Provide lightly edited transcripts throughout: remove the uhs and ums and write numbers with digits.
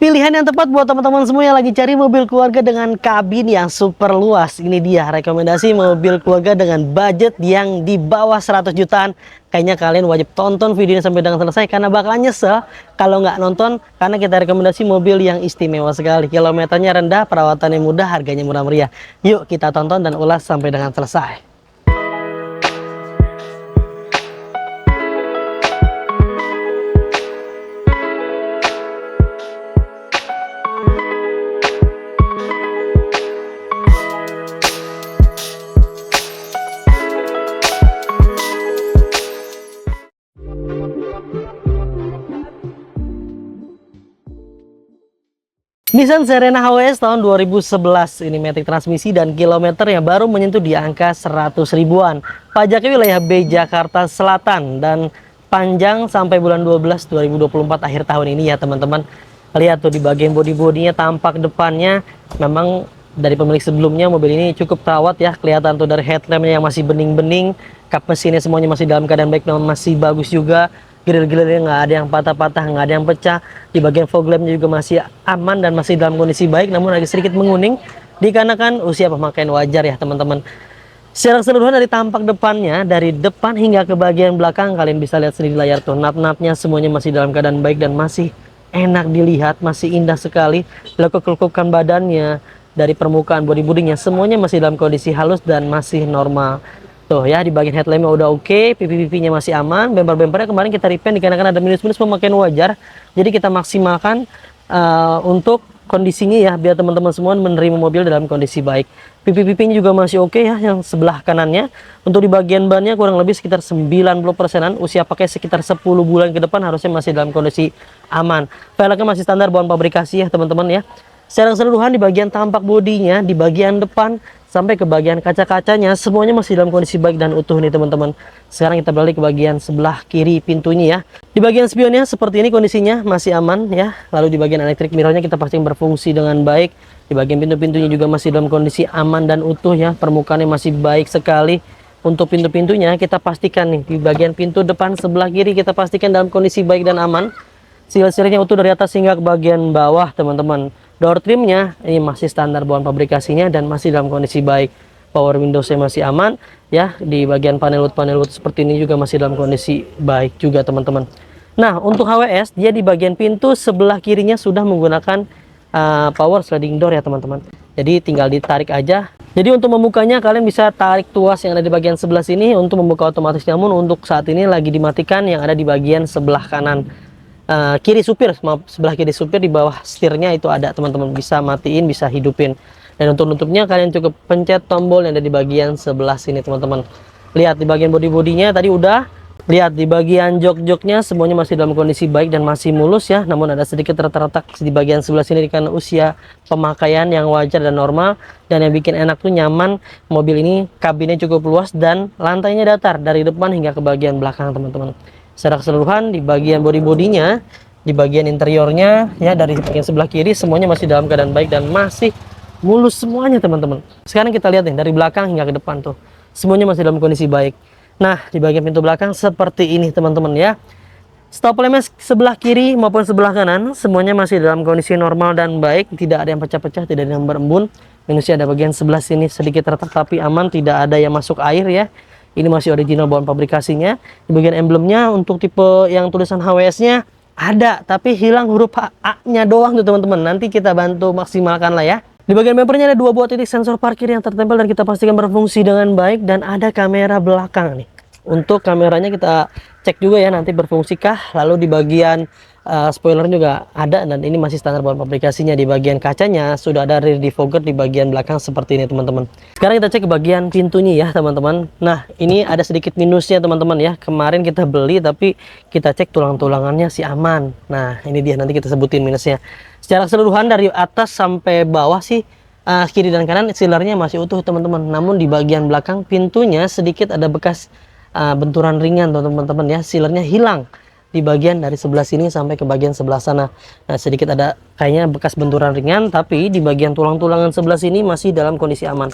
Pilihan yang tepat buat teman-teman semua yang lagi cari mobil keluarga dengan kabin yang super luas. Ini dia rekomendasi mobil keluarga dengan budget yang di bawah 100 jutaan. Kayaknya kalian wajib tonton videonya sampai dengan selesai karena bakalan nyesel kalau nggak nonton, karena kita rekomendasi mobil yang istimewa sekali. Kilometernya rendah, perawatannya mudah, harganya murah meriah. Yuk kita tonton dan ulas sampai dengan selesai. Nissan Serena HWS tahun 2011 ini matic transmisi dan kilometernya baru menyentuh di angka 100 ribuan. Pajaknya wilayah B Jakarta Selatan dan panjang sampai bulan 12 2024 akhir tahun ini ya teman-teman. Lihat tuh di bagian bodi-bodinya, tampak depannya memang dari pemilik sebelumnya mobil ini cukup terawat ya. Kelihatan tuh dari headlampnya yang masih bening-bening, kap mesinnya semuanya masih dalam keadaan baik, masih bagus juga. Grill-grillnya nggak ada yang patah-patah, nggak ada yang pecah. Di bagian fog lampnya juga masih aman dan masih dalam kondisi baik, namun agak sedikit menguning dikarenakan usia pemakaian wajar ya teman-teman. Secara keseluruhan dari tampak depannya, dari depan hingga ke bagian belakang, kalian bisa lihat sendiri di layar tuh, nap-napnya semuanya masih dalam keadaan baik dan masih enak dilihat, masih indah sekali. Lekuk-lekukan badannya, dari permukaan body-bodinya semuanya masih dalam kondisi halus dan masih normal. Tuh ya, di bagian headlampnya udah oke, pipi-pipinya masih aman, bemper-bempernya kemarin kita repaint dikarenakan ada minus-minus pemakaian wajar. Jadi kita maksimalkan untuk kondisinya ya, biar teman-teman semua menerima mobil dalam kondisi baik. Pipi-pipinya juga masih oke ya, yang sebelah kanannya. Untuk di bagian bannya kurang lebih sekitar 90%-an, usia pakai sekitar 10 bulan ke depan harusnya masih dalam kondisi aman. Velgnya masih standar bawaan pabrikasi ya teman-teman ya. Secara keseluruhan di bagian tampak bodinya, di bagian depan sampai ke bagian kaca-kacanya semuanya masih dalam kondisi baik dan utuh nih teman-teman. Sekarang kita beralih ke bagian sebelah kiri pintunya ya. Di bagian spionnya seperti ini kondisinya masih aman ya. Lalu di bagian electric mirrornya kita pastikan berfungsi dengan baik. Di bagian pintu-pintunya juga masih dalam kondisi aman dan utuh ya. Permukaannya masih baik sekali. Untuk pintu-pintunya kita pastikan nih, di bagian pintu depan sebelah kiri kita pastikan dalam kondisi baik dan aman. Seal-sealnya utuh dari atas hingga ke bagian bawah teman-teman. Door trimnya ini masih standar bawaan pabrikasinya dan masih dalam kondisi baik. Power windowsnya masih aman ya. Di bagian panel wood seperti ini juga masih dalam kondisi baik juga teman-teman. Nah untuk HWS dia di bagian pintu sebelah kirinya sudah menggunakan power sliding door ya teman-teman. Jadi tinggal ditarik aja. Jadi untuk membukanya kalian bisa tarik tuas yang ada di bagian sebelah sini untuk membuka otomatis, namun untuk saat ini lagi dimatikan yang ada di bagian sebelah kanan. Kiri supir, sebelah kiri supir di bawah setirnya itu ada teman-teman, bisa matiin, bisa hidupin. Dan untuk nutupnya kalian cukup pencet tombol yang ada di bagian sebelah sini teman-teman. Lihat di bagian bodi-bodinya tadi udah. Lihat di bagian jok-joknya semuanya masih dalam kondisi baik dan masih mulus ya. Namun ada sedikit retak-retak di bagian sebelah sini karena usia pemakaian yang wajar dan normal. Dan yang bikin enak tuh nyaman, mobil ini kabinnya cukup luas dan lantainya datar dari depan hingga ke bagian belakang teman-teman. Secara keseluruhan di bagian bodi-bodinya, di bagian interiornya ya, dari bagian sebelah kiri semuanya masih dalam keadaan baik dan masih mulus semuanya teman-teman. Sekarang kita lihat nih dari belakang hingga ke depan tuh semuanya masih dalam kondisi baik. Nah di bagian pintu belakang seperti ini teman-teman ya. Stop lampnya sebelah kiri maupun sebelah kanan semuanya masih dalam kondisi normal dan baik, tidak ada yang pecah-pecah, tidak ada yang berembun. Minusnya ada bagian sebelah sini sedikit retak tapi aman, tidak ada yang masuk air ya. Ini masih original bawaan pabrikasinya. Di bagian emblemnya untuk tipe yang tulisan HWS-nya ada, tapi hilang huruf A-nya doang tuh teman-teman. Nanti kita bantu maksimalkan lah ya. Di bagian bumpernya ada 2 buah titik sensor parkir yang tertempel dan kita pastikan berfungsi dengan baik, dan ada kamera belakang nih. Untuk kameranya kita cek juga ya nanti berfungsikah. Lalu di bagian spoiler juga ada dan ini masih standar bawaan pabrikasinya. Di bagian kacanya sudah ada rear defogger di bagian belakang seperti ini teman-teman. Sekarang kita cek ke bagian pintunya ya teman-teman. Nah ini ada sedikit minusnya teman-teman ya. Kemarin kita beli tapi kita cek tulang-tulangannya sih aman. Nah ini dia, nanti kita sebutin minusnya. Secara keseluruhan dari atas sampai bawah sih kiri dan kanan sealernya masih utuh teman-teman. Namun di bagian belakang pintunya sedikit ada bekas benturan ringan teman-teman ya. Sealernya hilang di bagian dari sebelah sini sampai ke bagian sebelah sana. Nah sedikit ada kayaknya bekas benturan ringan, tapi di bagian tulang-tulangan sebelah sini masih dalam kondisi aman.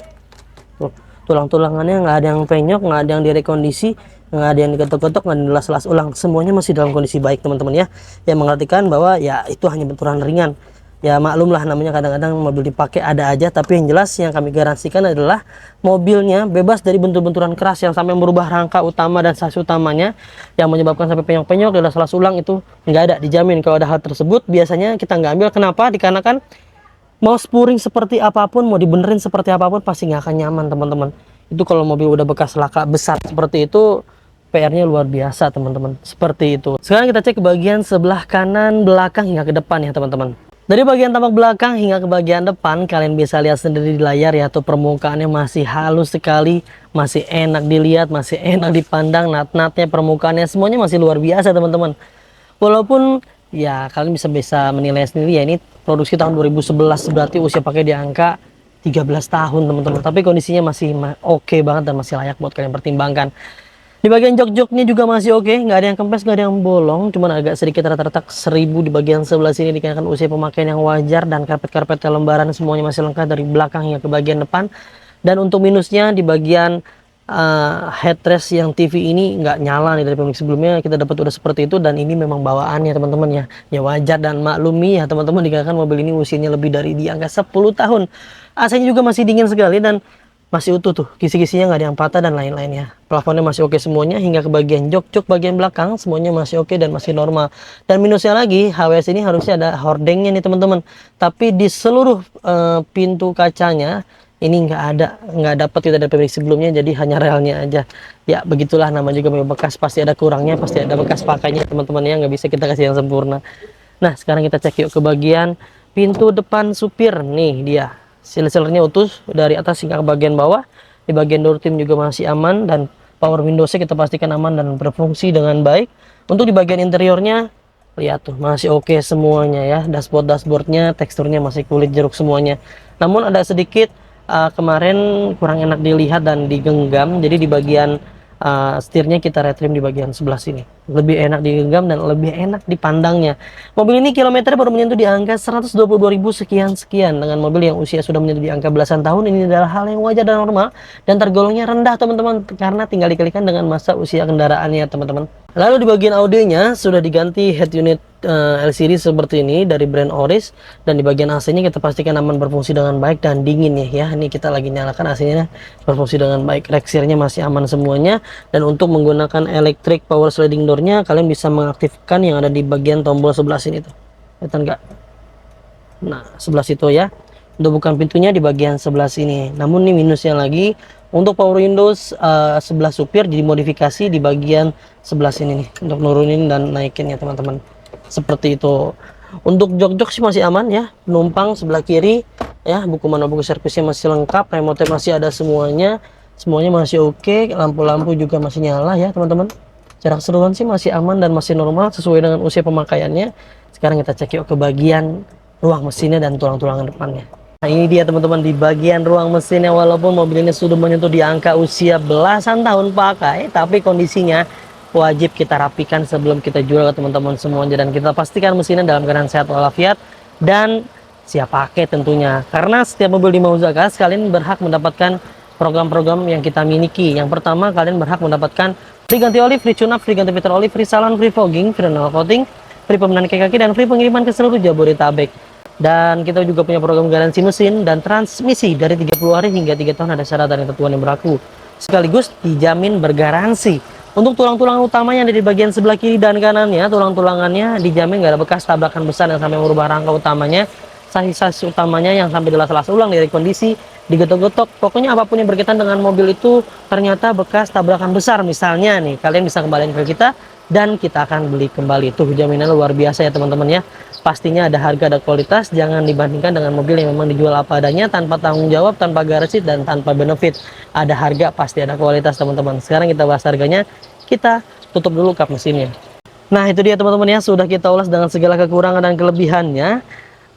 Tuh, tulang-tulangannya nggak ada yang penyok, nggak ada yang direkondisi, nggak ada yang diketok-ketok, nggak ada yang dilas-las ulang. Semuanya masih dalam kondisi baik teman-teman ya. Yang mengartikan bahwa ya itu hanya benturan ringan. Ya maklum lah, namanya kadang-kadang mobil dipakai ada aja, tapi yang jelas yang kami garansikan adalah mobilnya bebas dari bentur-benturan keras yang sampai merubah rangka utama dan sasi utamanya, yang menyebabkan sampai penyok-penyok dan salah ulang, itu nggak ada, dijamin. Kalau ada hal tersebut biasanya kita nggak ambil. Kenapa? Dikarenakan mau spuring seperti apapun, mau dibenerin seperti apapun, pasti nggak akan nyaman teman-teman. Itu kalau mobil udah bekas laka besar seperti itu, PR-nya luar biasa teman-teman. Seperti itu. Sekarang kita cek ke bagian sebelah kanan, belakang hingga ke depan ya teman-teman. Dari bagian tampak belakang hingga ke bagian depan, kalian bisa lihat sendiri di layar ya, tuh permukaannya masih halus sekali, masih enak dilihat, masih enak dipandang, nat-natnya, permukaannya semuanya masih luar biasa teman-teman. Walaupun ya kalian bisa menilai sendiri ya, ini produksi tahun 2011, berarti usia pakai di angka 13 tahun teman-teman. Tapi kondisinya masih oke banget dan masih layak buat kalian pertimbangkan. Di bagian jok-joknya juga masih oke, nggak ada yang kempes, nggak ada yang bolong, cuman agak sedikit retak-retak 1000 di bagian sebelah sini dikarenakan usia pemakaian yang wajar, dan karpet-karpet lembaran semuanya masih lengkap dari belakang hingga ke bagian depan. Dan untuk minusnya di bagian headrest yang TV ini nggak nyala nih, dari pemilik sebelumnya kita dapat udah seperti itu, dan ini memang bawaannya teman-teman ya. Ya wajar dan maklumi ya teman-teman, dikarenakan mobil ini usianya lebih dari di angka 10 tahun. AC-nya juga masih dingin sekali dan masih utuh tuh, kisi-kisinya nggak ada yang patah dan lain-lainnya. Plafonnya masih oke semuanya, hingga ke bagian jok-jok bagian belakang semuanya masih oke dan masih normal. Dan minusnya lagi, HWS ini harusnya ada hordengnya nih teman-teman, tapi di seluruh pintu kacanya ini nggak dapat, tidak ada pemilik sebelumnya, jadi hanya relnya aja. Ya begitulah, nama juga mobil bekas, pasti ada kurangnya, pasti ada bekas pakainya teman-teman ya, nggak bisa kita kasih yang sempurna. Nah sekarang kita cek yuk ke bagian pintu depan supir. Nih dia, seal-sealernya utuh dari atas hingga ke bagian bawah. Di bagian door trim juga masih aman, dan power windowsnya kita pastikan aman dan berfungsi dengan baik. Untuk di bagian interiornya, lihat tuh masih oke semuanya ya. Dashboardnya teksturnya masih kulit jeruk semuanya. Namun ada sedikit kemarin kurang enak dilihat dan digenggam, jadi di bagian setirnya kita retrim di bagian sebelah sini, lebih enak digenggam dan lebih enak dipandangnya. Mobil ini kilometer baru menyentuh di angka 122.000 sekian. Dengan mobil yang usia sudah menyentuh di angka belasan tahun, ini adalah hal yang wajar dan normal, dan tergolongnya rendah teman-teman, karena tinggal dikalikan dengan masa usia kendaraannya teman-teman. Lalu di bagian audionya sudah diganti head unit LCD seperti ini dari brand Oris, dan di bagian AC-nya kita pastikan aman, berfungsi dengan baik dan dingin ya. Ini kita lagi nyalakan AC-nya, berfungsi dengan baik. Reksirnya masih aman semuanya, dan untuk menggunakan electric power sliding door-nya kalian bisa mengaktifkan yang ada di bagian tombol sebelah sini tuh. Kelihatan nggak? Nah, sebelah situ ya. Untuk bukan pintunya di bagian sebelah sini. Namun ini minusnya lagi, untuk power windows sebelah supir dimodifikasi di bagian sebelah sini nih, untuk nurunin dan naikin ya teman-teman. Seperti itu. Untuk jok-jok sih masih aman ya. Penumpang sebelah kiri ya, buku mana buku servisnya masih lengkap, remote masih ada semuanya. Semuanya masih oke, lampu-lampu juga masih nyala ya teman-teman. Jarak keseluruhan sih masih aman dan masih normal sesuai dengan usia pemakaiannya. Sekarang kita cek yuk ke bagian ruang mesinnya dan tulang-tulangan depannya. Nah ini dia teman-teman, di bagian ruang mesinnya, walaupun mobil ini sudah menyentuh di angka usia belasan tahun pakai, tapi kondisinya wajib kita rapikan sebelum kita jual ke teman-teman semuanya, dan kita pastikan mesinnya dalam keadaan sehat walafiat dan siap pakai tentunya. Karena setiap mobil di Mauzaka kalian berhak mendapatkan program-program yang kita miliki. Yang pertama, kalian berhak mendapatkan free ganti oli, free tune up, free ganti filter oli, free salon, free fogging, free renal coating, free pembenahan kaki-kaki, dan free pengiriman ke seluruh Jabodetabek. Dan kita juga punya program garansi mesin dan transmisi dari 30 hari hingga 3 tahun, ada syarat dan ketentuan yang berlaku. Sekaligus dijamin bergaransi. Untuk tulang-tulangan utamanya ada di bagian sebelah kiri dan kanannya, tulang-tulangannya dijamin nggak ada bekas tabrakan besar yang sampai merubah rangka utamanya. Sasi-sasi utamanya yang sampai dilas-las ulang dari kondisi digetok-getok. Pokoknya apapun yang berkaitan dengan mobil itu ternyata bekas tabrakan besar misalnya nih, kalian bisa kembaliin ke kita dan kita akan beli kembali. Itu jaminan luar biasa ya teman-teman ya. Pastinya ada harga, ada kualitas, jangan dibandingkan dengan mobil yang memang dijual apa adanya, tanpa tanggung jawab, tanpa garansi, dan tanpa benefit. Ada harga, pasti ada kualitas teman-teman. Sekarang kita bahas harganya, kita tutup dulu kap mesinnya. Nah itu dia teman-teman ya, sudah kita ulas dengan segala kekurangan dan kelebihannya.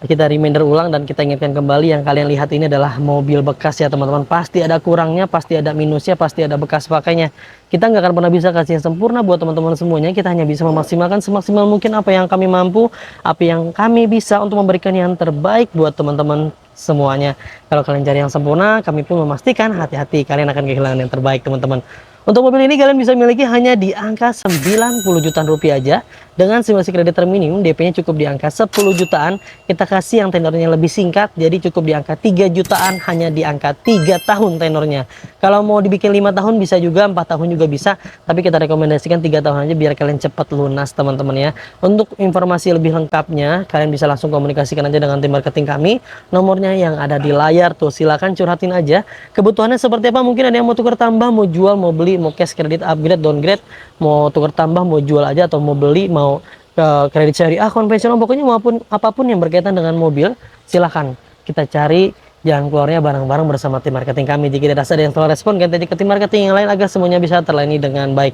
Kita reminder ulang dan kita ingatkan kembali, yang kalian lihat ini adalah mobil bekas ya teman-teman. Pasti ada kurangnya, pasti ada minusnya, pasti ada bekas pakainya. Kita nggak akan pernah bisa kasih yang sempurna buat teman-teman semuanya. Kita hanya bisa memaksimalkan semaksimal mungkin apa yang kami mampu, apa yang kami bisa untuk memberikan yang terbaik buat teman-teman semuanya. Kalau kalian cari yang sempurna, kami pun memastikan hati-hati, kalian akan kehilangan yang terbaik teman-teman. Untuk mobil ini kalian bisa miliki hanya di angka 90 jutaan rupiah aja, Dengan simulasi kredit terminim, DP-nya cukup di angka 10 jutaan. Kita kasih yang tenornya lebih singkat, jadi cukup di angka 3 jutaan, hanya di angka 3 tahun tenornya. Kalau mau dibikin 5 tahun bisa juga, 4 tahun juga bisa, tapi kita rekomendasikan 3 tahun aja biar kalian cepat lunas teman-teman ya. Untuk informasi lebih lengkapnya, kalian bisa langsung komunikasikan aja dengan tim marketing kami. Nomornya yang ada di layar tuh, silakan curhatin aja. Kebutuhannya seperti apa? Mungkin ada yang mau tukar tambah, mau jual, mau beli, mau cash kredit, upgrade, downgrade, mau tukar tambah, mau jual aja, atau mau beli, mau kredit syariah, konvensional, pokoknya maupun apapun yang berkaitan dengan mobil, silahkan kita cari jalan keluarnya bareng-bareng bersama tim marketing kami. Jika tidak ada yang telah respon, ganti aja ke tim marketing yang lain agar semuanya bisa terlayani dengan baik.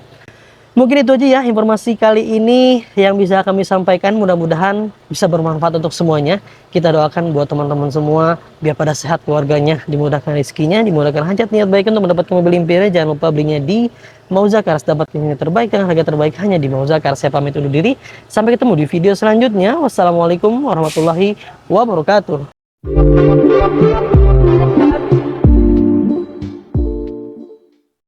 Mungkin itu aja ya informasi kali ini yang bisa kami sampaikan, mudah-mudahan bisa bermanfaat untuk semuanya. Kita doakan buat teman-teman semua biar pada sehat keluarganya, dimudahkan rezekinya, dimudahkan hajat niat baik untuk mendapatkan mobil impiannya. Jangan lupa belinya di Mauzakars, dapat yang terbaik dengan harga terbaik hanya di Mauzakars. Saya pamit undur diri, sampai ketemu di video selanjutnya. Wassalamualaikum warahmatullahi wabarakatuh.